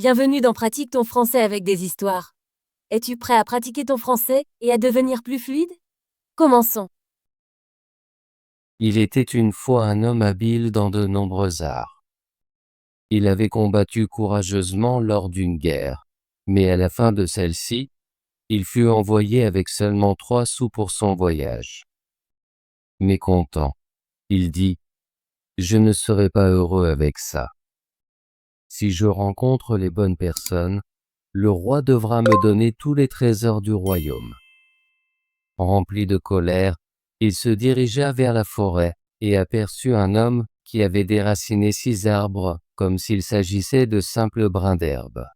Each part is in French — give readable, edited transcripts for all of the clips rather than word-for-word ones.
Bienvenue dans Pratique ton français avec des histoires. Es-tu prêt à pratiquer ton français et à devenir plus fluide? Commençons. Il était une fois un homme habile dans de nombreux arts. Il avait combattu courageusement lors d'une guerre, mais à la fin de celle-ci, il fut envoyé avec seulement 3 sous pour son voyage. Mécontent, il dit : « Je ne serai pas heureux avec ça. Si je rencontre les bonnes personnes, le roi devra me donner tous les trésors du royaume. » Rempli de colère, il se dirigea vers la forêt et aperçut un homme qui avait déraciné 6 arbres comme s'il s'agissait de simples brins d'herbe.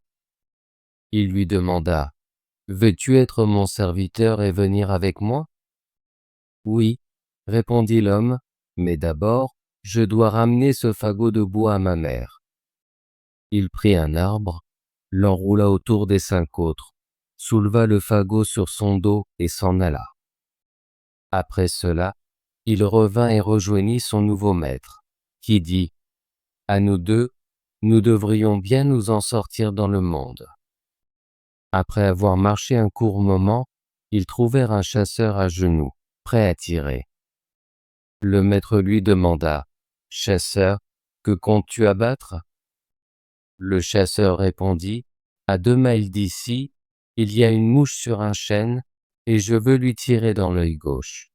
Il lui demanda : « Veux-tu être mon serviteur et venir avec moi ? » « Oui, » répondit l'homme, « mais d'abord, je dois ramener ce fagot de bois à ma mère. » Il prit un arbre, l'enroula autour des 5 autres, souleva le fagot sur son dos et s'en alla. Après cela, il revint et rejoignit son nouveau maître, qui dit : « À nous deux, nous devrions bien nous en sortir dans le monde. » Après avoir marché un court moment, ils trouvèrent un chasseur à genoux, prêt à tirer. Le maître lui demanda : « Chasseur, que comptes-tu abattre ? » Le chasseur répondit : « À 2 miles d'ici, il y a une mouche sur un chêne, et je veux lui tirer dans l'œil gauche. »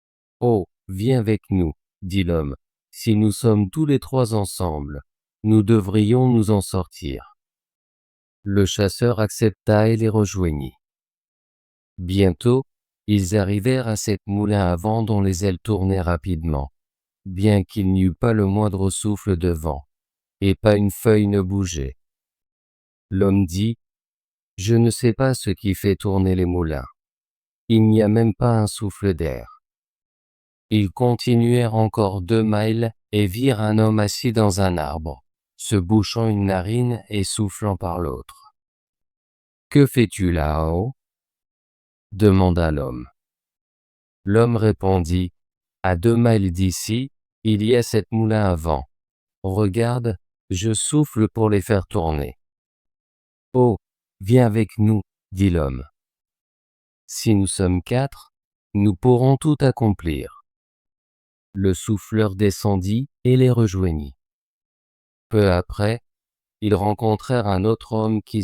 « Oh, viens avec nous, » dit l'homme, « si nous sommes tous les 3 ensemble, nous devrions nous en sortir. » Le chasseur accepta et les rejoignit. Bientôt, ils arrivèrent à cet moulin à vent dont les ailes tournaient rapidement, bien qu'il n'y eût pas le moindre souffle de vent, et pas une feuille ne bougeait. L'homme dit : « Je ne sais pas ce qui fait tourner les moulins. Il n'y a même pas un souffle d'air. » Ils continuèrent encore 2 miles et virent un homme assis dans un arbre, se bouchant une narine et soufflant par l'autre. « Que fais-tu là-haut ? » demanda l'homme. L'homme répondit : « À 2 miles d'ici, il y a 7 moulins à vent. Regarde, je souffle pour les faire tourner. »« Oh, viens avec nous, » dit l'homme. « Si nous sommes 4, nous pourrons tout accomplir. » Le souffleur descendit et les rejoignit. Peu après, ils rencontrèrent un autre homme qui